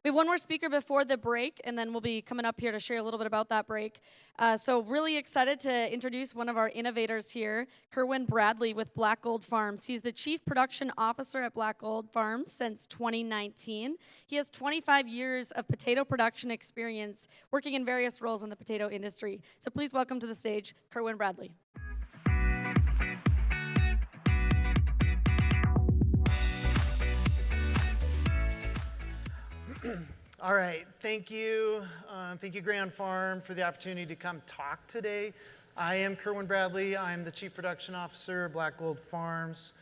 We have one more speaker before the break, and then we'll be coming up here to share a little bit about that break. So really excited to introduce one of our innovators here, Kerwin Bradley with Black Gold Farms. He's the Chief Production Officer at Black Gold Farms since 2019. He has 25 years of potato production experience working in various roles in the potato industry. So please welcome to the stage, Kerwin Bradley. All right, thank you. Thank you, Grand Farm, for the opportunity to come talk today. I am Kerwin Bradley. I'm the Chief Production Officer of Black Gold Farms.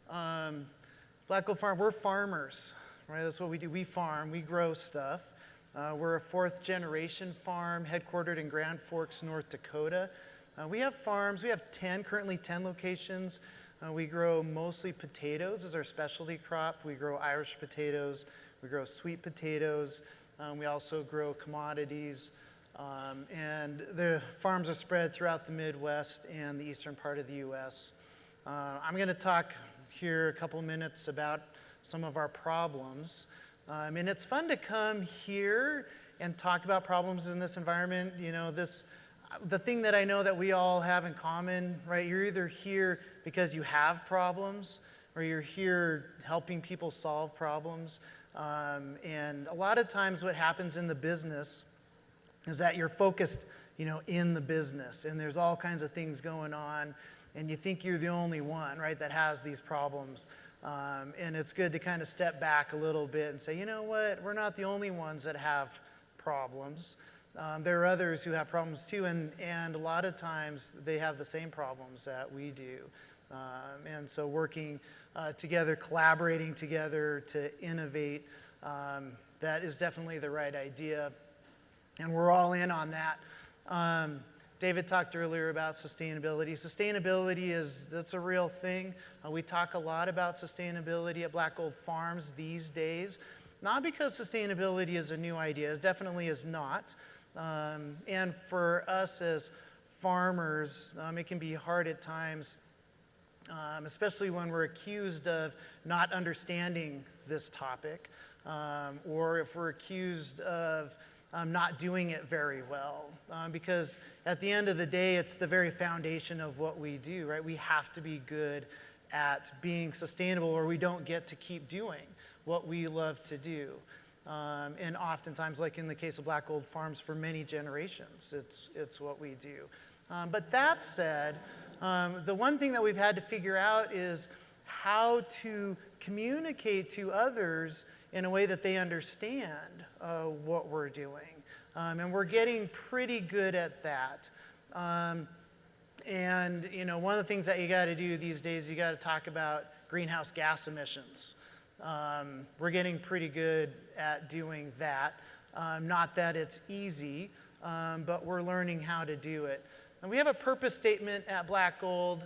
Black Gold Farm, we're farmers, right? That's what we do. We farm, we grow stuff. We're a fourth generation farm headquartered in Grand Forks, North Dakota. We have farms, we have currently 10 locations. We grow mostly potatoes as our specialty crop. We grow Irish potatoes. We grow sweet potatoes. We also grow commodities. And the farms are spread throughout the Midwest and the eastern part of the U.S. I'm going to talk here a couple minutes about some of our problems. And it's fun to come here and talk about problems in this environment. You know, the thing that I know that we all have in common, right? You're either here because you have problems, or you're here helping people solve problems. And a lot of times what happens in the business is that you're focused, in the business, and there's all kinds of things going on, and you think you're the only one, right, that has these problems. And it's good to kind of step back a little bit and say, you know what, we're not the only ones that have problems. There are others who have problems too, and a lot of times they have the same problems that we do. And so working together, collaborating together to innovate, that is definitely the right idea. And we're all in on that. David talked earlier about sustainability. Sustainability that's a real thing. We talk a lot about sustainability at Black Gold Farms these days. Not because sustainability is a new idea, it definitely is not. And for us as farmers, it can be hard at times, especially when we're accused of not understanding this topic, or if we're accused of not doing it very well. Because at the end of the day, it's the very foundation of what we do, right? We have to be good at being sustainable, or we don't get to keep doing what we love to do. And oftentimes, like in the case of Black Gold Farms, for many generations, it's what we do. But that said, the one thing that we've had to figure out is how to communicate to others in a way that they understand what we're doing. And we're getting pretty good at that. And one of the things that you got to do these days, you got to talk about greenhouse gas emissions. We're getting pretty good at doing that. Not that it's easy, but we're learning how to do it. And we have a purpose statement at Black Gold,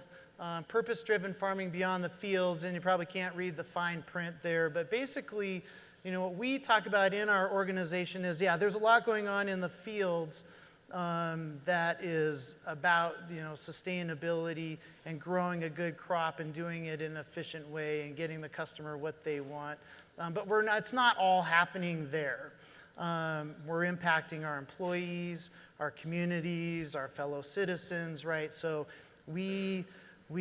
purpose-driven farming beyond the fields, and you probably can't read the fine print there, but basically, what we talk about in our organization is, there's a lot going on in the fields that is about, sustainability and growing a good crop and doing it in an efficient way and getting the customer what they want. But it's not all happening there. We're impacting our employees, our communities, our fellow citizens, right? So we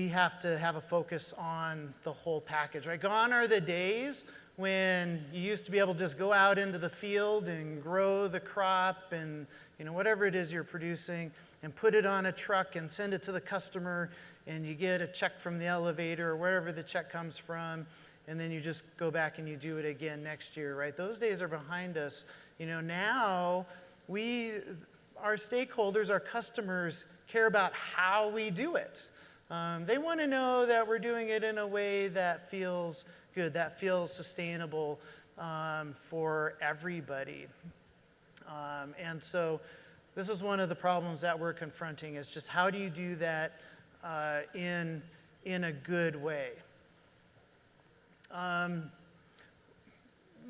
have to have a focus on the whole package, right? Gone are the days when you used to be able to just go out into the field and grow the crop and whatever it is you're producing and put it on a truck and send it to the customer, and you get a check from the elevator or wherever the check comes from, and then you just go back and you do it again next year, right? Those days are behind us. Now our stakeholders, our customers, care about how we do it. They want to know that we're doing it in a way that feels good, that feels sustainable for everybody. And so this is one of the problems that we're confronting, is just how do you do that in a good way?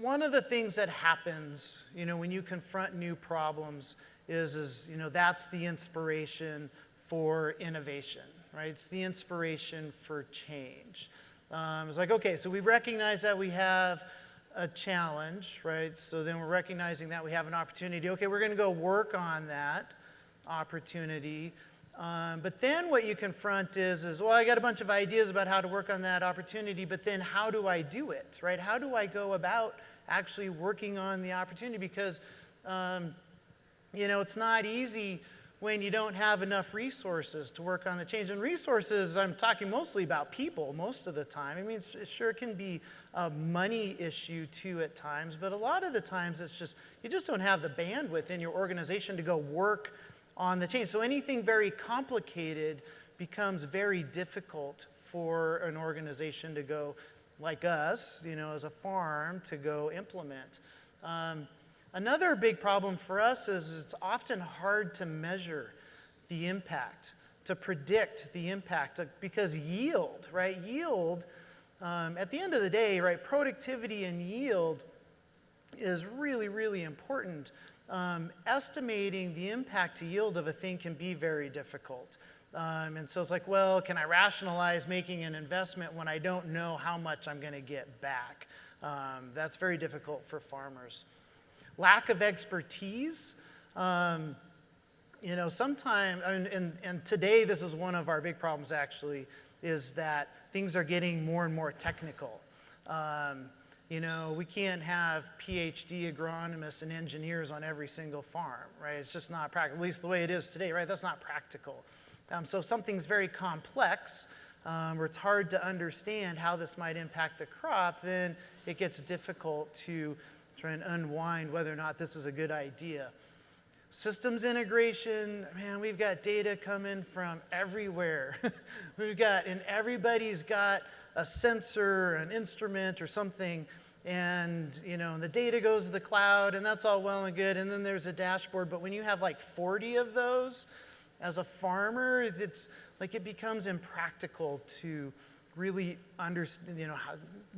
One of the things that happens, when you confront new problems is that's the inspiration for innovation, right? It's the inspiration for change. It's like, okay, so we recognize that we have a challenge, right? So then we're recognizing that we have an opportunity. Okay, we're going to go work on that opportunity. But then what you confront is, well, I got a bunch of ideas about how to work on that opportunity, but then how do I do it, right? How do I go about actually working on the opportunity? Because, it's not easy when you don't have enough resources to work on the change. And resources, I'm talking mostly about people most of the time. I mean, it sure can be a money issue too at times, but a lot of the times it's just, you just don't have the bandwidth in your organization to go work on the change. So anything very complicated becomes very difficult for an organization to go, like us, as a farm, to go implement. Another big problem for us is it's often hard to measure the impact, to predict the impact, because yield, right? Yield, at the end of the day, right, productivity and yield is really, really important. Estimating the impact to yield of a thing can be very difficult. And so it's like, well, can I rationalize making an investment when I don't know how much I'm going to get back? That's very difficult for farmers. Lack of expertise. Sometimes, and today this is one of our big problems actually, is that things are getting more and more technical. We can't have PhD agronomists and engineers on every single farm, right? It's just not practical, at least the way it is today, right? That's not practical. So if something's very complex, or it's hard to understand how this might impact the crop, then it gets difficult to try and unwind whether or not this is a good idea. Systems integration, man, we've got data coming from everywhere. And everybody's got a sensor, an instrument, or something, and the data goes to the cloud, and that's all well and good, and then there's a dashboard, but when you have like 40 of those, as a farmer, it's like it becomes impractical to really understand,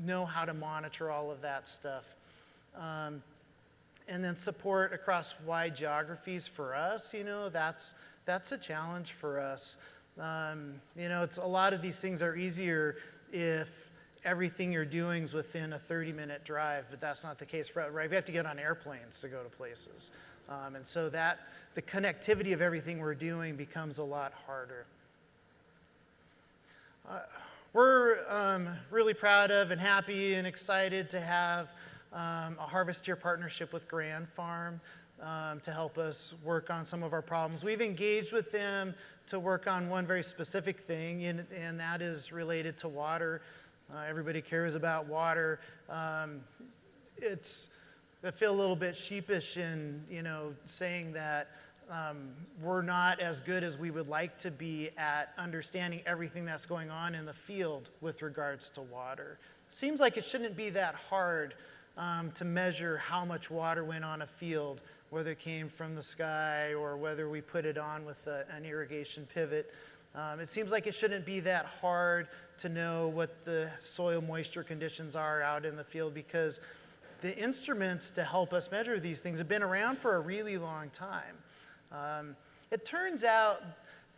know how to monitor all of that stuff. And then support across wide geographies for us, that's a challenge for us. It's a lot of these things are easier if everything you're doing is within a 30-minute drive, but that's not the case, right? We have to get on airplanes to go to places. And so that the connectivity of everything we're doing becomes a lot harder. We're really proud of and happy and excited to have a Harvest-Year partnership with Grand Farm to help us work on some of our problems. We've engaged with them to work on one very specific thing, and that is related to water. Everybody cares about water. I feel a little bit sheepish in saying that we're not as good as we would like to be at understanding everything that's going on in the field with regards to water. Seems like it shouldn't be that hard to measure how much water went on a field, whether it came from the sky or whether we put it on with an irrigation pivot. It seems like it shouldn't be that hard to know what the soil moisture conditions are out in the field, because the instruments to help us measure these things have been around for a really long time. It turns out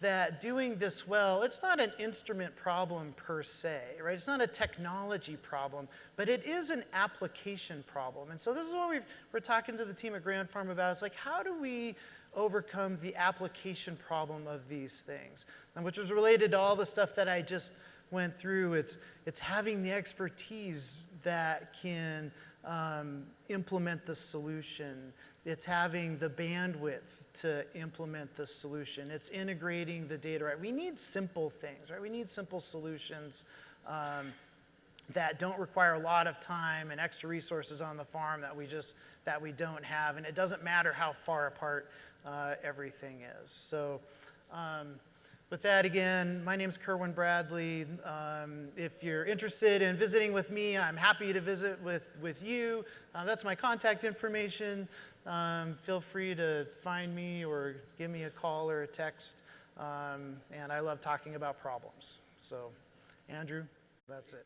that doing this well, it's not an instrument problem per se, right? It's not a technology problem, but it is an application problem. And so this is what we're talking to the team at Grand Farm about. It's like, how do we overcome the application problem of these things? And which is related to all the stuff that I just went through. It's having the expertise that can implement the solution. It's having the bandwidth to implement the solution. It's integrating the data, right? We need simple things, right? We need simple solutions that don't require a lot of time and extra resources on the farm that we don't have. And it doesn't matter how far apart everything is. So with that, again, my name's Kerwin Bradley. If you're interested in visiting with me, I'm happy to visit with you. That's my contact information. Feel free to find me or give me a call or a text. And I love talking about problems. So, Andrew, that's it.